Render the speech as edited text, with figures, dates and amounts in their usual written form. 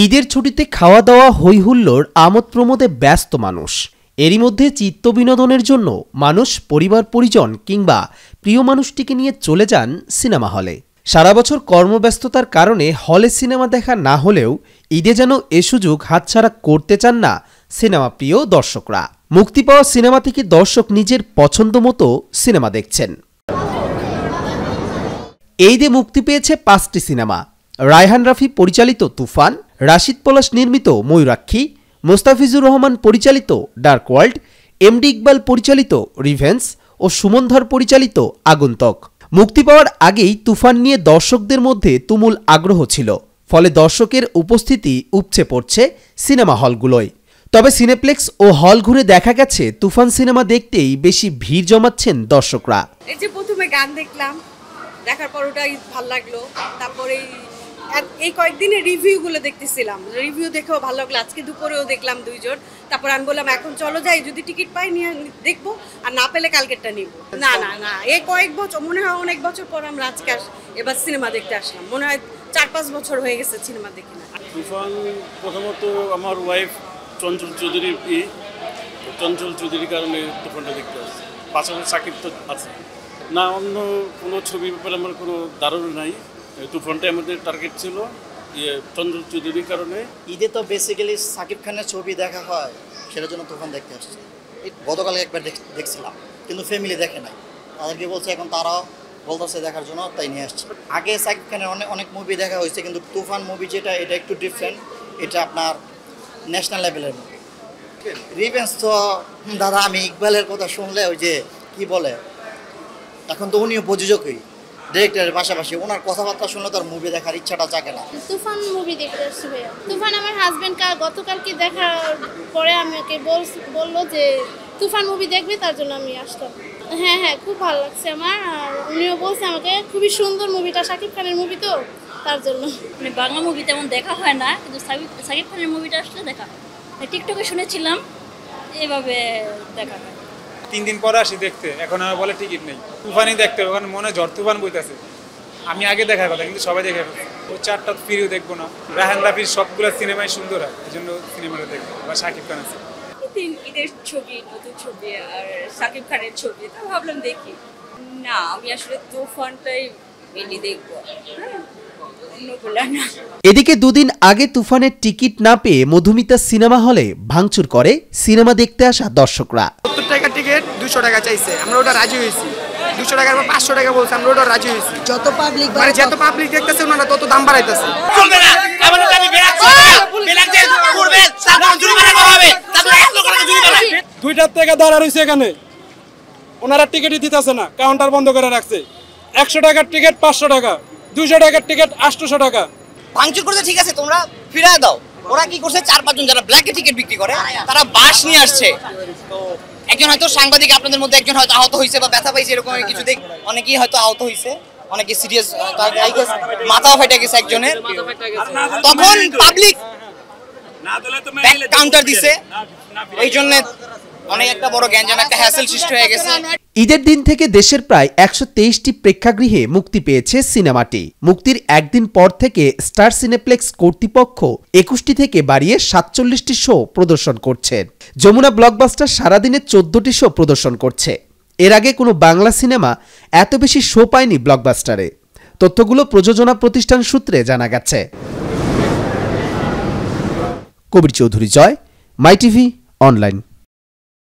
ঈদের ছুটিতে খাওয়া দাওয়া হই হুল্লোড় আমোদ প্রমোদে ব্যস্ত মানুষ। এরই মধ্যে চিত্ত বিনোদনের জন্য মানুষ পরিবার পরিজন কিংবা প্রিয় মানুষটিকে নিয়ে চলে যান সিনেমা হলে। সারা বছর কর্মব্যস্ততার কারণে হলে সিনেমা দেখা না হলেও ঈদে যেন এ সুযোগ হাতছাড়া করতে চান না সিনেমা প্রিয় দর্শকরা। মুক্তি পাওয়া সিনেমা থেকে দর্শক নিজের পছন্দ মতো সিনেমা দেখছেন। এই ঈদে মুক্তি পেয়েছে 5টি সিনেমা। রায়হান রাফি পরিচালিত তুফান, রাশিদ পলাশ নির্মিত ময়ূরাক্ষী, মোস্তাফিজুর রহমান পরিচালিত ডার্ক ওয়ার্ল্ড, এমডি ইকবাল পরিচালিত রিভেঞ্জ ও সুমন ধর পরিচালিত আগন্তুক। মুক্তি পাওয়ার আগেই তুফান নিয়ে দর্শকদের মধ্যে তুমুল আগ্রহ ছিল, ফলে দর্শকের উপস্থিতি উপচে পড়ছে সিনেমা হলগুলোয়। তবে সিনেপ্লেক্স ও হল ঘুরে দেখা গেছে তুফান সিনেমা দেখতেই বেশি ভিড় জমাচ্ছেন দর্শকরা। এই যে প্রথমে গান দেখলাম, দেখার পর ওটাই ভালো লাগলো। তারপরে এই কয়েকদিনে রিভিউগুলো দেখতেছিলাম, রিভিউ দেখেও ভালো লাগলো। আজকে দুপুরেও দেখলাম 2 জন। তারপর আমি বললাম এখন চলো যাই, যদি টিকিট পাই নিয়ে দেখবো, আর না পেলে কালকেরটা নিব। না না না, এই কয়েক বছর, মনে হয় অনেক বছর পর আমরা আজকে এবার সিনেমা দেখতে আসলাম। মনে হয় 4-5 বছর হয়ে গেছে সিনেমা দেখি না। তুফান প্রথমত আমার ওয়াইফ চঞ্চল চৌধুরীর কারণে তুফানটা দেখতে আসছে। পাশাপাশি সাকিব তো আছে না, অন্য কোনো ছবির ব্যাপারে আমার কোনো ধারণা নাই। তুফানটা আমাদের টার্গেট ছিল চঞ্চল চৌধুরীর কারণে। ঈদে তো বেসিক্যালি সাকিব খানের ছবি দেখা হয়, সেটার জন্য তুফান দেখতে আসছে। গতকালে একবার দেখছিলাম, কিন্তু ফ্যামিলি দেখে নাই। তাদেরকে বলছে এখন তারাও বলতেছে দেখার জন্য, তাই নিয়ে আসছে। আগে সাকিব খানের অনেক মুভি দেখা হয়েছে, কিন্তু তুফান মুভি যেটা, এটা একটু ডিফারেন্ট। এটা আপনার ন্যাশনাল লেভেলের মুভি। রিভেঞ্জ তো দাদা, আমি ইকবালের কথা শুনলে ওই যে কি বলে, এখন তো উনিও প্রযোজকই, ডিরেক্টরের পাশাপাশি ওনার কথাবার্তা শুনলে তার মুভি দেখার ইচ্ছাটা জাগে না। তুফান মুভি দেখতে আসছি ভাইয়া। তুফান আমার হাজবেন্ড গতকালকে দেখার পরে আমাকে বললো যে তুফান মুভি দেখবে, তার জন্য আমি আসলাম। হ্যাঁ, খুব ভালো লাগছে আমার। আর উনিও বলছে আমাকে খুবই সুন্দর মুভিটা, শাকিব খানের মুভি তো, তার জন্য। মানে বাংলা মুভি তেমন দেখা হয় না, কিন্তু শাকিব খানের মুভিটা আসলে দেখা হয়। টিকটকে শুনেছিলাম, এভাবে দেখা হয়। 3 দিন পরে আসি দেখতে, এখন আমার বলে টিকিট নেই। তুফানই দেখতে হবে, ওখানে মনে ঝড় তুফান বইতেছে। আমি আগে দেখার কথা, কিন্তু সবাই দেখে ফেলছে। ওই 4টা ফিরেও দেখবো না। রায়হান রাফির সবগুলো সিনেমাই সুন্দর হয়, এই জন্য সিনেমাটা দেখবো। বা শাকিব খান আছে, ঈদের ছবি, নতুন ছবি আর শাকিব খানের ছবি, তা ভাবলাম দেখি। না, আমি আসলে তুফানটাই মেনলি দেখবো, না। এদিকে 2 দিন আগে তুফানের টিকিট না পেয়ে মধুমিতা সিনেমা হলে ভাঙচুর করে সিনেমা দেখতে আসা দর্শকরা। 70 টাকা টিকিট 200 টাকা চাইছে, আমরা ওটা রাজি হয়েছি। 200 টাকার পর 500 টাকা বলছে, আমরা ওটা রাজি হয়েছি। যত পাবলিক দেখতেছে ওনারা তত দাম বাড়াইতেছে। চলবে না, এমন আমি বেরাচ্ছি, বেরাচ্ছি করবে, সাধারণ জরিমানা করা হবে, তারপর 1 লক্ষ টাকা জরিমানা। 2টা থেকে দাঁড়া রইছে এখানে, ওনারা টিকিটই দিতেছে না, কাউন্টার বন্ধ করে রাখছে। 100 টাকার টিকিট 500 টাকা, 200 টাকার টিকিট 800 টাকা। ভাঙচুর করতে ঠিক আছে, তোমরা ফিরায় দাও। ওরা কি করছে, 4-5 জন যারা ব্ল্যাকে টিকিট বিক্রি করে, তারা বাস নিয়ে আসছে। একজন হয়তো সাংবাদিক, আপনাদের মধ্যে একজন হয়তো আহত হয়েছে বা ব্যথা পাইছে, এরকম কিছু দেখ। অনেকেই হয়তো আহত হয়েছে, অনেকে সিরিয়াস, মাথাও ফেটে গেছে একজনের। তখন পাবলিক কাউন্টার দিছে, এই জন্য অনেক একটা বড় গ্যাঞ্জাম, একটা হ্যাসেল সৃষ্টি হয়ে গেছে। ঈদের দিন থেকে দেশের প্রায় 123টি প্রেক্ষাগৃহে মুক্তি পেয়েছে সিনেমাটি। মুক্তির একদিন পর থেকে স্টার সিনেপ্লেক্স কর্তৃপক্ষ 21টি থেকে বাড়িয়ে 47টি শো প্রদর্শন করছে। যমুনা ব্লকবাস্টার সারাদিনে 14টি শো প্রদর্শন করছে। এর আগে কোনো বাংলা সিনেমা এত বেশি শো পায়নি ব্লকবাস্টারে। তথ্যগুলো প্রযোজনা প্রতিষ্ঠান সূত্রে জানা গেছে। কবির চৌধুরী জয়, মাই টিভি অনলাইন।